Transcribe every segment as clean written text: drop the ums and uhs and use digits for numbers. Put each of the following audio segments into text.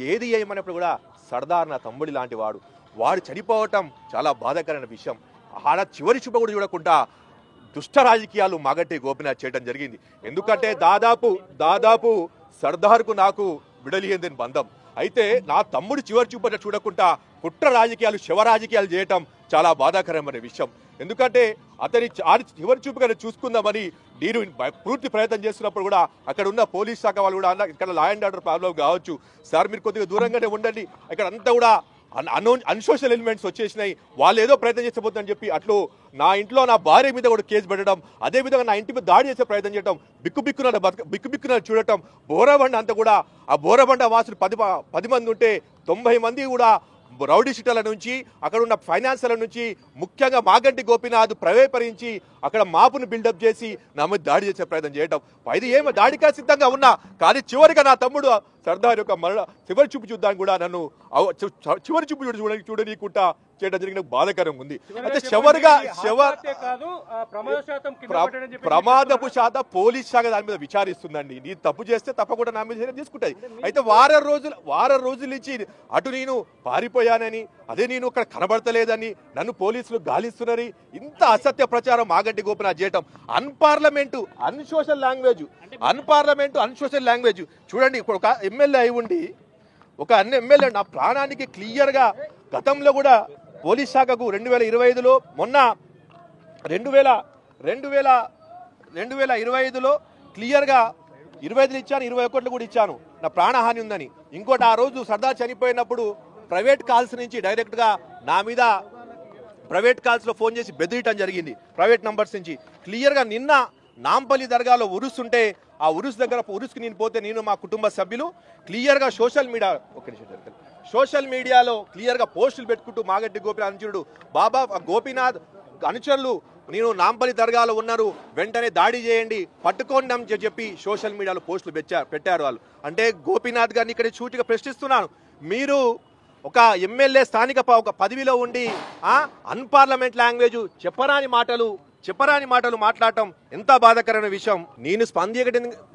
ఏది ఏమన్నప్పుడు కూడా సర్దార్ నా తమ్ముడి లాంటి వాడు చనిపోవటం చాలా బాధాకరమైన విషయం. ఆడ చివరి చూపు కూడా చూడకుండా దుష్ట రాజకీయాలు మాగంటి గోపినాథ్ చేయడం జరిగింది. ఎందుకంటే దాదాపు సర్దార్కు నాకు విడలియందని బంధం. అయితే నా తమ్ముడు చివరి చూపు చూడకుండా కుట్ర రాజకీయాలు శవ రాజకీయాలు చేయటం చాలా బాధాకరమైన విషయం. ఎందుకంటే అతని చివరి చూపుగా చూసుకుందామని నేను పూర్తి ప్రయత్నం చేస్తున్నప్పుడు కూడా అక్కడ ఉన్న పోలీస్ శాఖ వాళ్ళు కూడా ఇక్కడ లా అండ్ ఆర్డర్ ప్రాబ్లం కావచ్చు, సార్ మీరు కొద్దిగా దూరంగానే ఉండండి, ఇక్కడ అంతా కూడా అన్సోషల్ ఎలిమెంట్స్ వచ్చేసినాయి, వాళ్ళు ఏదో ప్రయత్నం చేసిపోతుందని చెప్పి అట్లు నా ఇంట్లో నా భార్య మీద కూడా కేసు పెట్టడం, అదేవిధంగా నా ఇంటి మీద దాడి చేసే ప్రయత్నం చేయడం, బిక్కుబిక్కున చూడటం, బోరబండ అంతా కూడా ఆ బోరబండ వాసులు 10 మంది ఉంటే 90 మంది కూడా రౌడీ షీటర్ల నుంచి అక్కడ ఉన్న ఫైనాన్సర్ల నుంచి ముఖ్యంగా మాగంటి గోపినాథ్ ప్రవేశపరించి అక్కడ మాపును బిల్డప్ చేసి నా మీద దాడి చేసే ప్రయత్నం చేయటం. ఇది ఏమో దాడిగా సిద్ధంగా ఉన్నా కానీ చివరిగా నా తమ్ముడు సర్దార్ యొక్క చివరి చూపు చూద్దానికి కూడా నన్ను చివరి చూపు చూడనీయకుండా చేయడం జరిగిన బాధాకరంగా ఉంది. అయితే ప్రమాదపు శాతం పోలీస్ శాఖ దాని మీద విచారిస్తుందండి. నీ తప్పు చేస్తే తప్పకుండా నా మీద తీసుకుంటుంది. అయితే వారం రోజుల నుంచి అటు నేను పారిపోయానని, అదే నేను అక్కడ కనబడతలేదని నన్ను పోలీసులు గాలిస్తున్నారు. ఇంత అసత్య ప్రచారం మాగంటి గోపినాథ్ చేయటం అన్పార్లమెంటు అన్సోషల్ లాంగ్వేజ్ చూడండి. ఇప్పుడు ఒక ఎమ్మెల్యే అయి ఉండి ఒక ఎమ్మెల్యే నా ప్రాణానికి క్లియర్గా గతంలో కూడా పోలీస్ శాఖకు 2025లో మొన్న 2025లో క్లియర్గా 25 ఇచ్చాను, 21 కూడా ఇచ్చాను, నా ప్రాణహాని ఉందని. ఇంకోటి ఆ రోజు సర్దార్ చనిపోయినప్పుడు ప్రైవేట్ కాల్స్ నుంచి డైరెక్ట్గా నా మీద ప్రైవేట్ కాల్స్లో ఫోన్ చేసి బెదిరియటం జరిగింది ప్రైవేట్ నంబర్స్ నుంచి. క్లియర్గా నిన్న నాంపల్లి దర్గాలో ఉరుస్తుంటే ఆ ఉరుసుకి నేను పోతే నేను మా కుటుంబ సభ్యులు క్లియర్గా సోషల్ మీడియాలో క్లియర్గా పోస్టులు పెట్టుకుంటూ మాగంటి గోపినాథ్ అనుచరుడు బాబా గోపినాథ్ అనుచరులు నేను నాంపల్లి దర్గాలో ఉన్నారు, వెంటనే దాడి చేయండి, పట్టుకోండి అని చెప్పి సోషల్ మీడియాలో పోస్టులు పెట్టారు వాళ్ళు. అంటే గోపినాథ్ గారిని ఇక్కడ సూటిగా ప్రశ్నిస్తున్నాను, మీరు ఒక ఎమ్మెల్యే స్థానిక ఒక పదవిలో ఉండి అన్పార్లమెంట్ లాంగ్వేజ్ చెప్పరాని మాటలు మాట్లాడటం ఎంత బాధాకరమైన విషయం.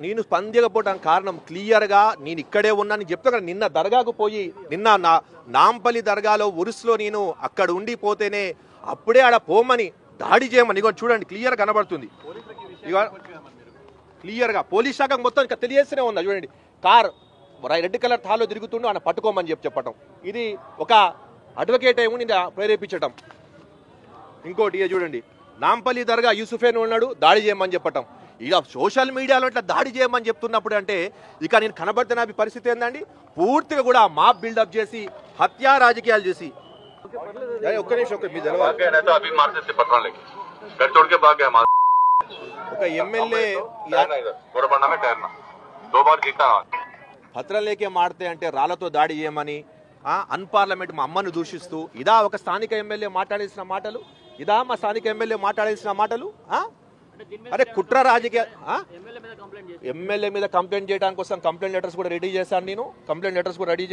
నేను స్పందించకపోవడానికి కారణం క్లియర్గా నేను ఇక్కడే ఉన్నాను చెప్తా. నిన్న దర్గాకు పోయి నిన్న నాంపల్లి దర్గాలో ఉరుసులో నేను అక్కడ ఉండిపోతేనే అప్పుడే ఆడ పోమని దాడి చేయమని ఇగో చూడండి క్లియర్ కనబడుతుంది. ఇక క్లియర్గా పోలీస్ శాఖ మొత్తం ఇంకా తెలియస్తూనే ఉందా చూడండి. కార్ రెడ్ కలర్ థాలో తిరుగుతుండో ఆయన పట్టుకోమని చెప్పటం, ఇది ఒక అడ్వకేట్ ఏమో నేను ప్రేరేపించటం. ఇంకోటి చూడండి నాంపల్లి దర్గా యూసుఫేన్ ఉన్నాడు, దాడి చేయమని చెప్పటం. ఇక సోషల్ మీడియాలో ఇట్లా దాడి చేయమని చెప్తున్నప్పుడు అంటే ఇక నేను కనబడుతున్న పరిస్థితి ఏందండి, పూర్తిగా కూడా మాప్ బిల్డప్ చేసి హత్యా రాజకీయాలు చేసి ఒక్క నిమిషం ఒక ఎమ్మెల్యే పత్రం లేకే మాడితే అంటే రాళ్లతో దాడి చేయమని అన్పార్లమెంట్ మా అమ్మను దూషిస్తూ ఇదా ఒక స్థానిక ఎమ్మెల్యే మాట్లాడేసిన మాటలు? మా స్థానిక ఎమ్మెల్యే మాట్లాడేసిన మాటలు? అరే కుట్ర రాజకీయ ఎమ్మెల్యే మీద కంప్లైంట్ చేయడానికి కోసం కంప్లైంట్ లెటర్స్ కూడా రెడీ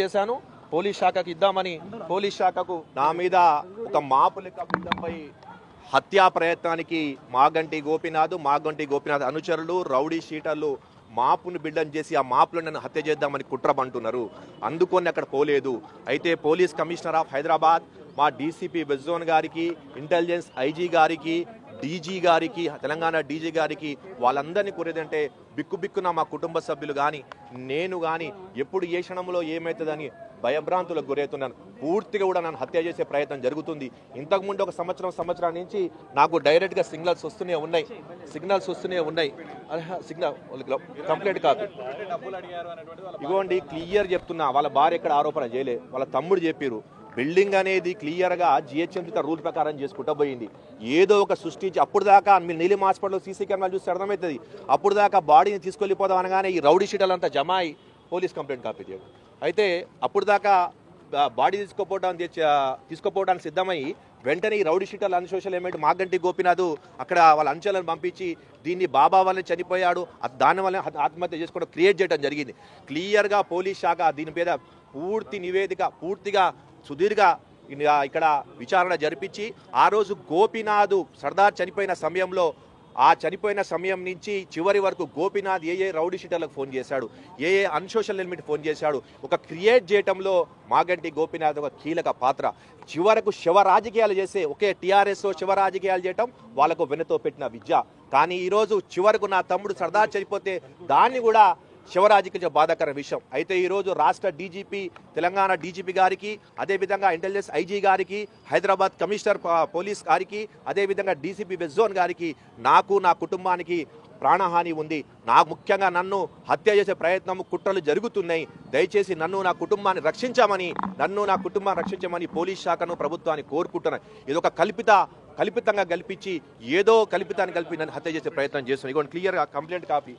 చేశాను. పోలీస్ శాఖకు ఇద్దామని పోలీస్ శాఖకు నా మీద ఒక మాపు లెక్క బిల్డపై హత్యా ప్రయత్నానికి మాగంటి గోపినాథ్ అనుచరులు రౌడీ షీటర్లు మాపును బిల్డన్ చేసి ఆ మాపులో నన్ను హత్య చేద్దామని కుట్రబంటున్నారు. అందుకొని అక్కడ పోలేదు. అయితే పోలీస్ కమిషనర్ ఆఫ్ హైదరాబాద్, మా డీసీపీ వెస్ట్ జోన్ గారికి, ఇంటెలిజెన్స్ ఐజీ గారికి, డీజీ గారికి, తెలంగాణ డీజీ గారికి వాళ్ళందరినీ కోరేదంటే బిక్కుబిక్కున మా కుటుంబ సభ్యులు కానీ నేను కానీ ఎప్పుడు ఏ క్షణంలో ఏమవుతుందని భయభ్రాంతులకు గురవుతున్నాను. పూర్తిగా కూడా నన్ను హత్య చేసే ప్రయత్నం జరుగుతుంది. ఇంతకుముందు ఒక సంవత్సరం నుంచి నాకు డైరెక్ట్గా సిగ్నల్స్ వస్తూనే ఉన్నాయి. సిగ్నల్ కంప్లైంట్ కాదు ఇగోండి క్లియర్ చెప్తున్నా. వాళ్ళ భార్య ఎక్కడ ఆరోపణ చేయలే, వాళ్ళ తమ్ముడు చెప్పారు. బిల్డింగ్ అనేది క్లియర్గా జిహెచ్ఎంసీ రూల్ ప్రకారం చేసుకుంటూ పోయింది. ఏదో ఒక సృష్టించి అప్పుడు దాకా మీరు నీలిమ హాస్పిటల్లో సీసీ కెమెరాలు చూస్తే అర్థమవుతుంది. అప్పుడు దాకా బాడీని తీసుకెళ్ళిపోదాం అనగానే ఈ రౌడీ షీటర్లంతా జమాయి పోలీస్ కంప్లైంట్ కాపీ చేయడం. అయితే అప్పుడు దాకా బాడీ తీసుకోపోవడానికి సిద్ధమై వెంటనే ఈ రౌడీ షీటర్లు అన్సోషల్ ఎలిమెంట్ మాగంటి గోపినాథ్ అక్కడ వాళ్ళ అంచెలను పంపించి దీన్ని బాబా వల్ల చనిపోయాడు, దానివల్ల ఆత్మహత్య చేసుకోవడం క్రియేట్ చేయడం జరిగింది. క్లియర్గా పోలీస్ శాఖ దీని మీద పూర్తి నివేదిక పూర్తిగా సుదీర్ఘ ఇక్కడ విచారణ జరిపించి ఆ రోజు గోపినాథ్ సర్దార్ చనిపోయిన సమయంలో ఆ చనిపోయిన సమయం నుంచి చివరి వరకు గోపీనాథ్ ఏ రౌడీ షీటర్లకు ఫోన్ చేశాడు, ఏ అన్సోషల్ ఎలిమెంట్ ఫోన్ చేశాడు, ఒక క్రియేట్ చేయటంలో మాగంటి గోపీనాథ్ ఒక కీలక పాత్ర. చివరకు శివ రాజకీయాలు చేసే ఒకే టీఆర్ఎస్ శివ రాజకీయాలు చేయటం వాళ్ళకు వెనుతో పెట్టిన విద్య. కానీ ఈరోజు చివరకు నా తమ్ముడు సర్దార్ చనిపోతే దాన్ని కూడా శివరాజకీయ బాధాకర విషయం. అయితే ఈరోజు రాష్ట్ర డీజీపీ, తెలంగాణ డీజీపీ గారికి, అదేవిధంగా ఇంటెలిజెన్స్ ఐజీ గారికి, హైదరాబాద్ కమిషనర్ పోలీస్ గారికి, అదేవిధంగా డీసీపీ వెస్ట్ జోన్ గారికి, నాకు నా కుటుంబానికి ప్రాణహాని ఉంది. ముఖ్యంగా నన్ను హత్య చేసే ప్రయత్నం, కుట్రలు జరుగుతున్నాయి. దయచేసి నన్ను నా కుటుంబాన్ని రక్షించమని పోలీస్ శాఖను, ప్రభుత్వాన్ని కోరుకుంటున్నాను. ఇది ఒక కల్పితంగా కల్పించి ఏదో కల్పితాన్ని కలిపి నన్ను హత్య చేసే ప్రయత్నం చేస్తున్నాను. ఇదిగోండి క్లియర్గా కంప్లైంట్ కాపీ.